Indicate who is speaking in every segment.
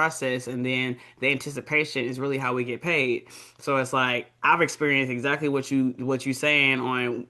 Speaker 1: process, and then the anticipation is really how we get paid. So it's like I've experienced exactly what you saying on,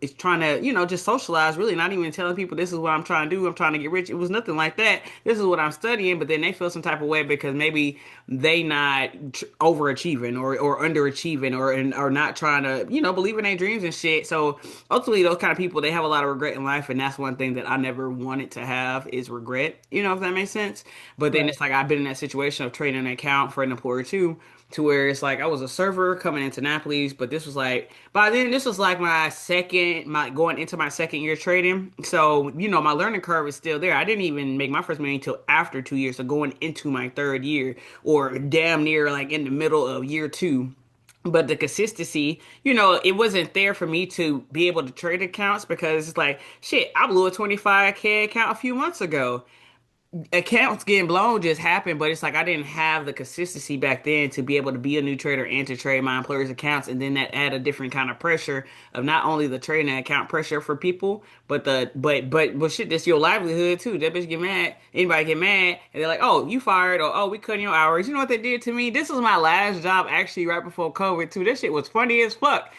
Speaker 1: it's trying to, just socialize, really not even telling people this is what I'm trying to do. I'm trying to get rich. It was nothing like that. This is what I'm studying, but then they feel some type of way because maybe they not overachieving or underachieving or not trying to, believe in their dreams and shit. So ultimately those kind of people, they have a lot of regret in life, and that's one thing that I never wanted to have is regret, if that makes sense. But then
Speaker 2: Right.
Speaker 1: it's like I've been in that situation of trading an account for an employer too, to where it's like I was a server coming into Napoli's, but this was like by then this was like my going into my second year trading. So, my learning curve is still there. I didn't even make my first money until after 2 years. So going into my third year or damn near like in the middle of year two. But the consistency, it wasn't there for me to be able to trade accounts because it's like, shit, I blew a 25K account a few months ago. Accounts getting blown just happened, but it's like I didn't have the consistency back then to be able to be a new trader and to trade my employer's accounts, and then that add a different kind of pressure of not only the trading account pressure for people, but but shit, that's your livelihood too. That bitch get mad, anybody get mad, and they're like, oh, you fired, or oh, we cutting your hours. You know what they did to me? This was my last job actually right before COVID too. This shit was funny as fuck.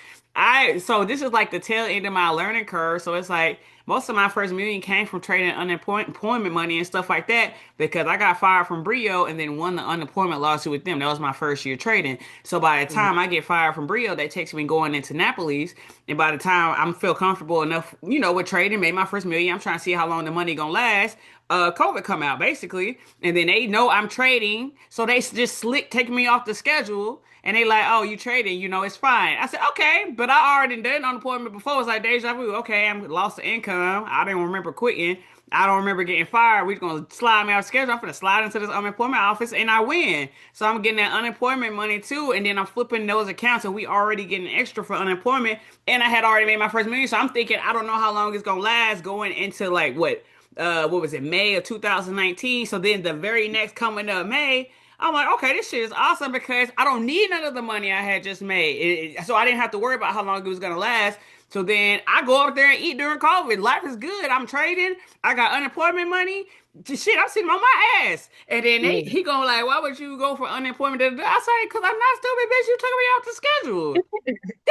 Speaker 1: So this is like the tail end of my learning curve. So it's like most of my first million came from trading unemployment money and stuff like that because I got fired from Brio and then won the unemployment lawsuit with them. That was my first year trading. So by the
Speaker 2: Mhm.
Speaker 1: time I get fired from Brio, that takes me going into Napoli's. And by the time I'm feel comfortable enough, with trading, made my first million, I'm trying to see how long the money gonna last. COVID come out basically, and then they know I'm trading, so they just slick taking me off the schedule. And they like, oh, you trading, it's fine. I said, okay, but I already done unemployment before. It's like deja vu. Okay, I'm lost of income. I didn't remember quitting. I don't remember getting fired. We're gonna slide me off schedule. I'm gonna slide into this unemployment office and I win. So I'm getting that unemployment money too, and then I'm flipping those accounts, and we already getting extra for unemployment. And I had already made my first million, so I'm thinking I don't know how long it's gonna last going into like what was it, May of 2019. So then the very next coming up May, I'm like, okay, this shit is awesome because I don't need none of the money I had just made. So I didn't have to worry about how long it was gonna last. So then I go up there and eat during COVID. Life is good. I'm trading. I got unemployment money. Shit, I'm sitting on my ass. And then
Speaker 2: Mm.
Speaker 1: he going like, why would you go for unemployment? I say, because I'm not stupid, bitch. You took me off the schedule.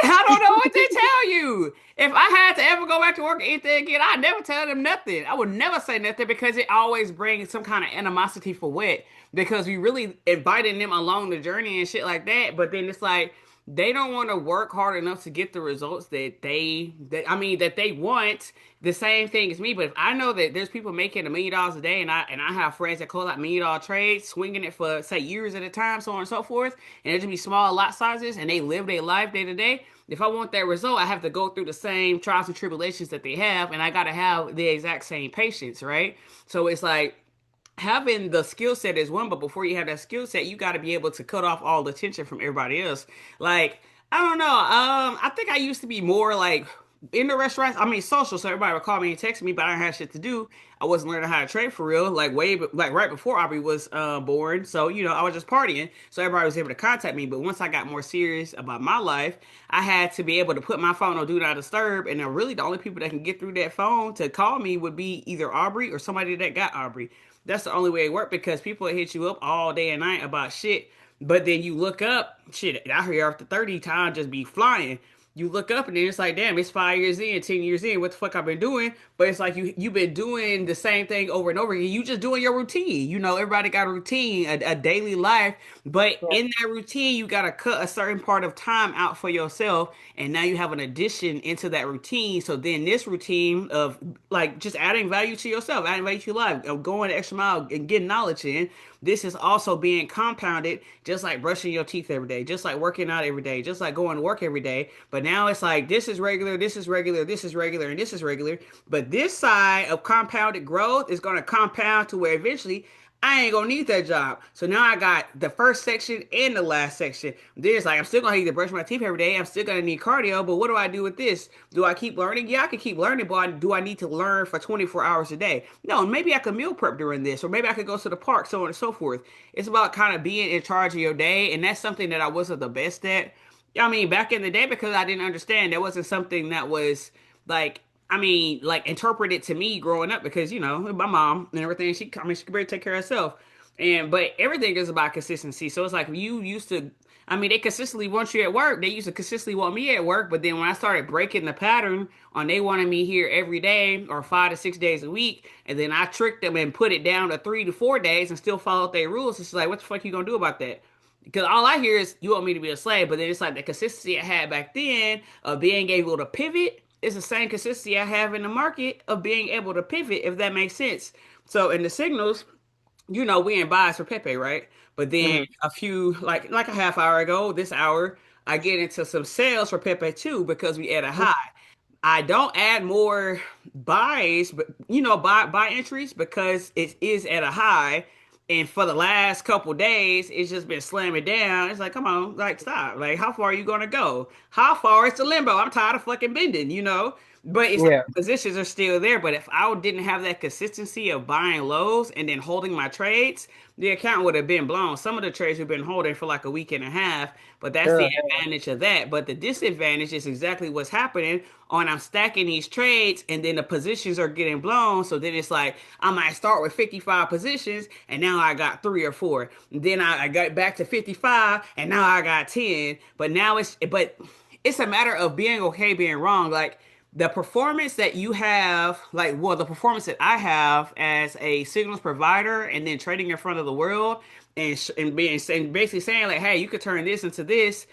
Speaker 1: I don't know what they tell you. If I had to ever go back to work and eat there again, I'd never tell them nothing. I would never say nothing because it always brings some kind of animosity for what? Because we really inviting them along the journey and shit like that. But then it's like they don't want to work hard enough to get the results that they want. The same thing as me. But if I know that there's people making $1 million a day, and I have friends that call out $1 million trades, swinging it for say years at a time, so on and so forth, and it just be small lot sizes, and they live their life day to day. If I want that result, I have to go through the same trials and tribulations that they have, and I got to have the exact same patience, right? So it's like having the skill set is one, but before you have that skill set, you got to be able to cut off all the attention from everybody else. Like, I don't know. I think I used to be more like in the restaurants. I mean, social, so everybody would call me and text me, but I didn't have shit to do. I wasn't learning how to trade for real, like like right before Aubrey was born. So I was just partying, so everybody was able to contact me. But once I got more serious about my life, I had to be able to put my phone on do not disturb, and then really the only people that can get through that phone to call me would be either Aubrey or somebody that got Aubrey. That's the only way it worked because people hit you up all day and night about shit. But then you look up, shit, out here after 30 time just be flying. You look up and then it's like, damn, it's 5 years in, 10 years in, what the fuck I've been doing? But it's like you've been doing the same thing over and over again. You just doing your routine. Everybody got a routine, a daily life. But
Speaker 2: Right.
Speaker 1: in that routine, you gotta cut a certain part of time out for yourself. And now you have an addition into that routine. So then this routine of like just adding value to yourself, adding value to your life, of going the extra mile and getting knowledge in. This is also being compounded, just like brushing your teeth every day, just like working out every day, just like going to work every day. But now it's like this is regular, this is regular, this is regular, and this is regular. But this side of compounded growth is going to compound to where eventually I ain't gonna need that job. So now I got the first section and the last section. There's like I'm still gonna need to brush my teeth every day. I'm still gonna need cardio, but what do I do with this? Do I keep learning? Yeah, I can keep learning, but do I need to learn for 24 hours a day? No, maybe I could meal prep during this, or maybe I could go to the park, so on and so forth. It's about kind of being in charge of your day, and that's something that I wasn't the best at. I mean, back in the day, because I didn't understand, that wasn't something that was like like interpreted to me growing up because my mom and everything, she could barely take care of herself. And but everything is about consistency. So it's like you used to, I mean, they consistently want you at work. They used to consistently want me at work, but then when I started breaking the pattern on they wanted me here every day or 5 to 6 days a week, and then I tricked them and put it down to 3 to 4 days and still followed their rules. It's like, what the fuck you gonna do about that? Because all I hear is you want me to be a slave, but then it's like the consistency I had back then of being able to pivot is the same consistency I have in the market of being able to pivot, if that makes sense. So in the signals, we in buys for Pepe, right? But then
Speaker 2: Hmm.
Speaker 1: a few like a half hour ago, this hour, I get into some sales for Pepe too because we at a high. I don't add more buys, but buy entries because it is at a high. And for the last couple days, it's just been slamming down. It's like, come on, like stop. Like, how far are you gonna go? How far is the limbo? I'm tired of fucking bending. But it's like
Speaker 2: Yeah.
Speaker 1: positions are still there. But if I didn't have that consistency of buying lows and then holding my trades, the account would have been blown. Some of the trades we've been holding for like a week and a half, but that's the
Speaker 2: Uh,
Speaker 1: advantage of that. But the disadvantage is exactly what's happening on I'm stacking these trades and then the positions are getting blown. So then it's like I might start with 55 positions and now I got three or four. And then I got back to 55 and now I got 10. But it's a matter of being okay, being wrong. Like the performance that you have, the performance that I have as a signals provider and then trading in front of the world and being and basically saying like, hey, you could turn this into this,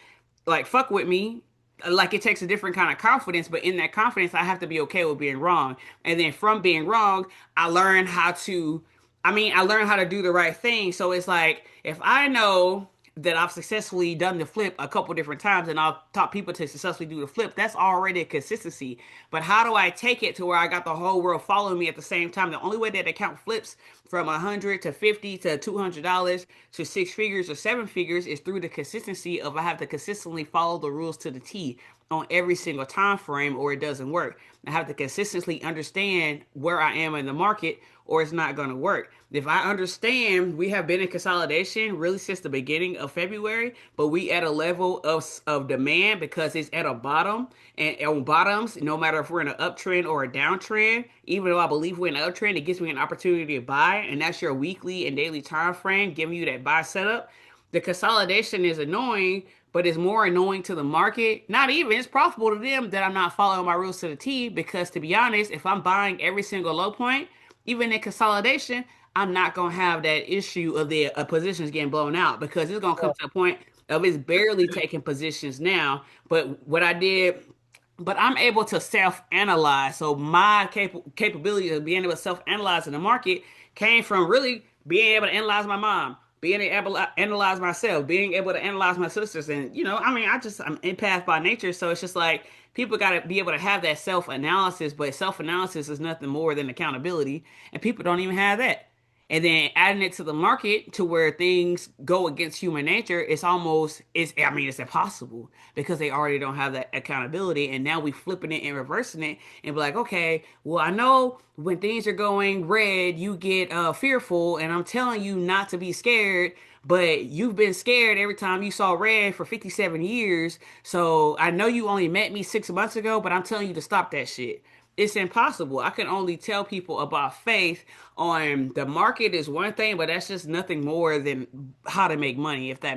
Speaker 1: like fuck with me. Like it takes a different kind of confidence, but in that confidence, I have to be okay with being wrong. And then from being wrong, I learn how to, I learn how to do the right thing. So it's like if I know that I've successfully done the flip a couple different times and I've taught people to successfully do the flip, that's already a consistency. But how do I take it to where I got the whole world following me at the same time? The only way that account flips from 100 to 50 to $200 to six figures or seven figures is through the consistency of I have to consistently follow the rules to the T on every single time frame or it doesn't work. I have to consistently understand where I am in the market or it's not going to work. If I understand we have been in consolidation really since the beginning of February, but we at a level of demand because it's at a bottom and on bottoms, no matter if we're in an uptrend or a downtrend, even though I believe we're in an uptrend, it gives me an opportunity to buy, and that's your weekly and daily time frame giving you that buy setup. The consolidation is annoying, but it's more annoying to the market. Not even, it's profitable to them that I'm not following my rules to the T because to be honest, if I'm buying every single low point, even in consolidation, I'm not gonna have that issue of the positions getting blown out because it's gonna come
Speaker 2: yeah.
Speaker 1: to a point of it's barely taking positions now. But what I did, but I'm able to self-analyze. So my capability of being able to self-analyze in the market came from really being able to analyze my mom, being able to analyze myself, being able to analyze my sisters, and I'm empath by nature, so it's just like people got to be able to have that self-analysis. But self-analysis is nothing more than accountability, and people don't even have that. And then adding it to the market to where things go against human nature, it's impossible because they already don't have that accountability. And now we flipping it and reversing it and be like, okay, well, I know when things are going red, you get fearful, and I'm telling you not to be scared, but you've been scared every time you saw red for 57 years. So I know you only met me 6 months ago, but I'm telling you to stop that shit. It's impossible. I can only tell people about faith on the market is one thing, but that's just nothing more than how to make money, if that